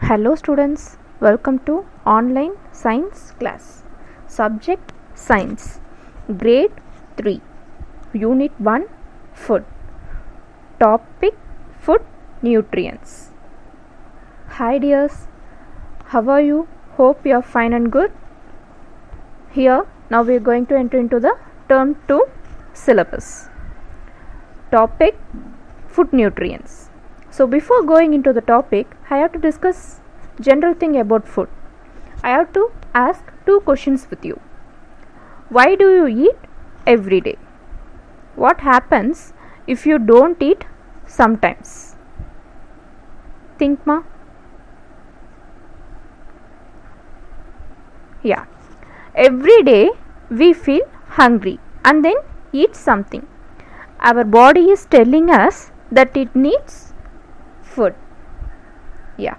Hello students, welcome to online science class. Subject Science, Grade 3, Unit 1, Food. Topic Food Nutrients. Hi dears, how are you? Hope you are fine and good. Here, now we are going to enter into the Term 2 syllabus. Topic Food Nutrients. So before going into the topic, I have to discuss general thing about food. I have to ask two questions with you. Why do you eat every day? What happens if you don't eat sometimes? Think ma? Yeah. Every day we feel hungry and then eat something. Our body is telling us that it needs food. Yeah.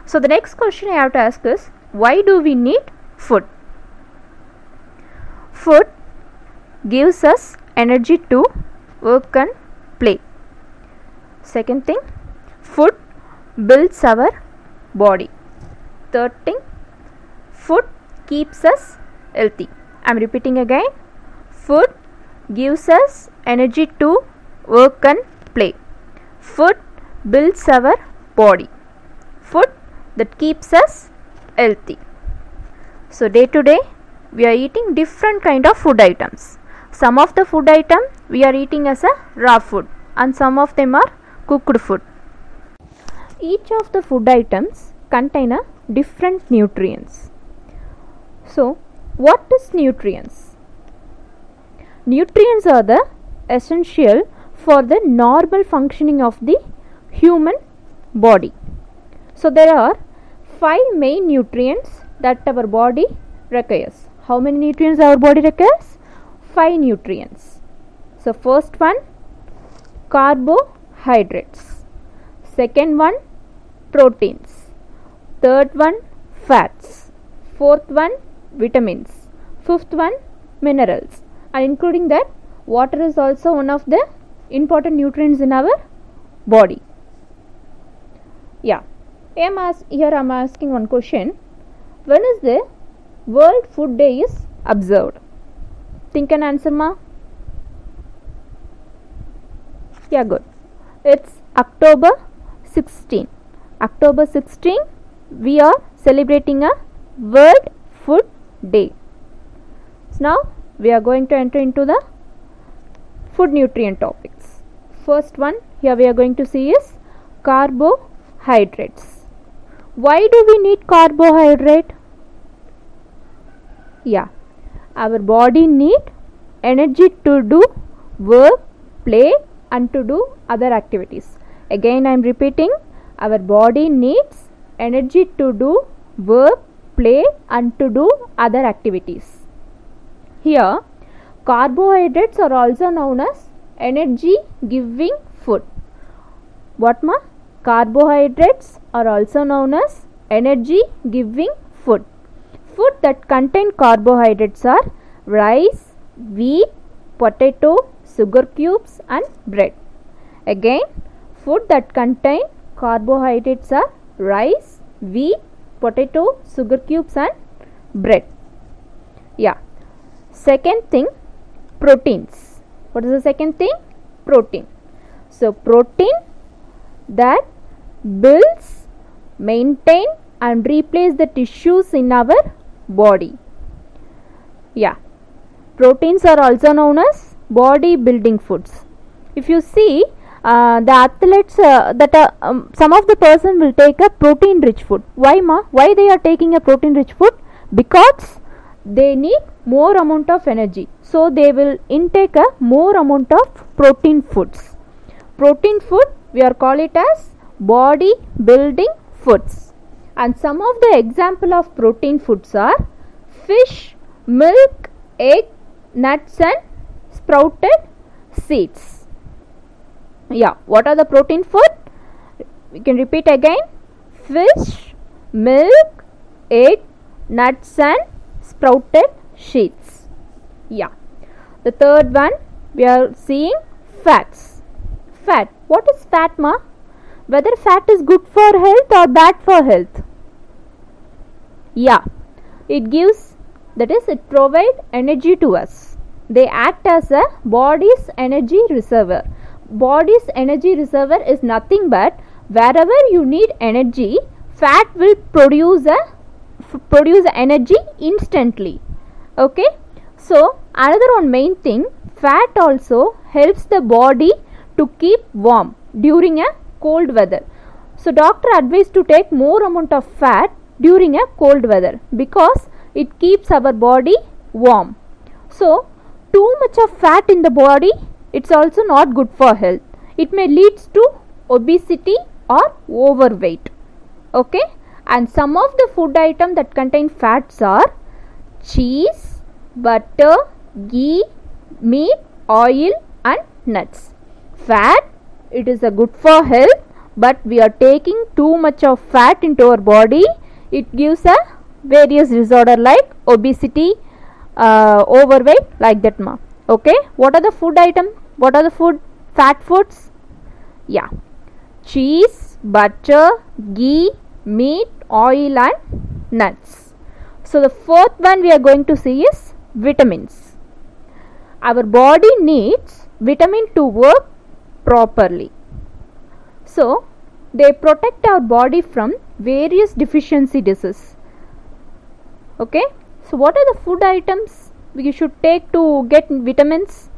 So the next question I have to ask is, why do we need food? Food gives us energy to work and play. Second thing, food builds our body. Third thing, food keeps us healthy. I am repeating again. Food gives us energy to work and play. Food builds our body. Food that keeps us healthy. So day to day we are eating different kind of food items. Some of the food item we are eating as a raw food and some of them are cooked food. Each of the food items contain a different nutrients. So what is nutrients? Nutrients are the essential for the normal functioning of the human body. So there are 5 main nutrients that our body requires. How many nutrients our body requires? 5 nutrients. So first one, carbohydrates. Second one, proteins. Third one, fats. Fourth one, vitamins. Fifth one, minerals. And including that, water is also one of the important nutrients in our body. Yeah. Here I am asking one question. When is the World Food Day is observed? Think and answer ma. Yeah, good. It's October 16. October 16 we are celebrating a World Food Day. So now we are going to enter into the food nutrient topics. First one here we are going to see is carbohydrates. Why do we need carbohydrate? Yeah, our body need energy to do work, play and to do other activities. Again I am repeating, our body needs energy to do work, play and to do other activities. Here carbohydrates are also known as energy giving food. What ma? Carbohydrates are also known as energy giving food. Food that contain carbohydrates are rice, wheat, potato, sugar cubes and bread. Again, food that contain carbohydrates are rice, wheat, potato, sugar cubes and bread. Yeah. Second thing, proteins. What is the second thing? Protein. So protein that builds, maintain and replace the tissues in our body. Yeah, proteins are also known as body building foods. If you see the athletes some of the person will take a protein rich food. Why ma? Why they are taking a protein rich food? Because they need more amount of energy, so they will intake a more amount of protein foods. Protein food we are call it as body building foods. And some of the example of protein foods are fish, milk, egg, nuts and sprouted seeds. Yeah, what are the protein food? We can repeat again. Fish, milk, egg, nuts and sprouted seeds. Yeah. The third one we are seeing fats. Fat. What is fat ma? whether fat is good for health or bad for health? Yeah, it gives, that is, it provides energy to us. They act as a body's energy reservoir. Body's energy reservoir is nothing but wherever you need energy, fat will produce energy instantly. Okay, so another one main thing, fat also helps the body to keep warm during a cold weather. So doctor advised to take more amount of fat during a cold weather because it keeps our body warm. So too much of fat in the body, it's also not good for health. It may lead to obesity or overweight. Okay, and some of the food items that contain fats are cheese, butter, ghee, meat, oil and nuts. Fat, it is a good for health, but we are taking too much of fat into our body. It gives a various disorder like obesity, overweight, like that ma. Okay, what are the food item? What are the fat foods? Yeah, cheese, butter, ghee, meat, oil and nuts. So the fourth one we are going to see is vitamins. Our body needs vitamin to work properly. So they protect our body from various deficiency diseases. Okay, so what are the food items we should take to get vitamins?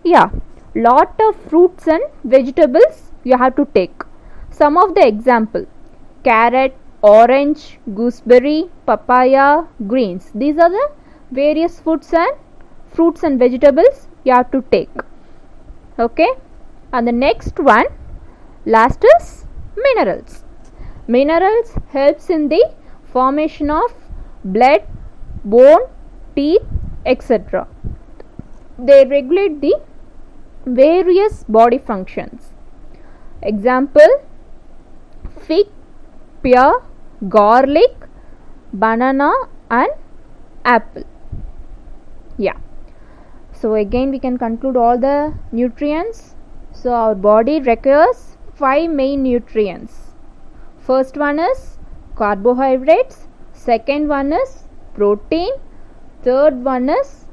Yeah, lot of fruits and vegetables you have to take. Some of the example: carrot, orange, gooseberry, papaya, greens. These are the various fruits and vegetables you have to take. Okay, and the next one, last is minerals. Minerals helps in the formation of blood, bone, teeth, etc. They regulate the various body functions. Example: fig, pear, garlic, banana and apple. Yeah, so again we can conclude all the nutrients. So our body requires 5 main nutrients. First one is carbohydrates, second one is protein, third one is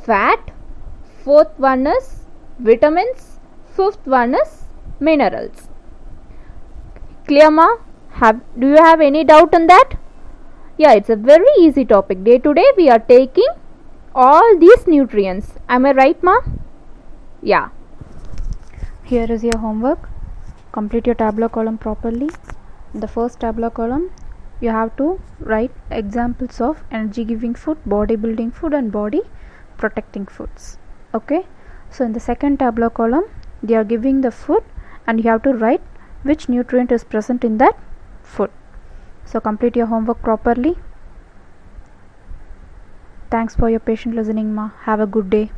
fat, fourth one is vitamins, fifth one is minerals. Clear ma? Do you have any doubt on that? Yeah, it's a very easy topic. Day to day we are taking all these nutrients. Am I right ma? Yeah. Here is your homework. Complete your tabular column properly. In the first tabular column you have to write examples of energy giving food, body building food and body protecting foods. Okay, so in the second tabular column they are giving the food and you have to write which nutrient is present in that food. So complete your homework properly. Thanks for your patient listening ma. Have a good day.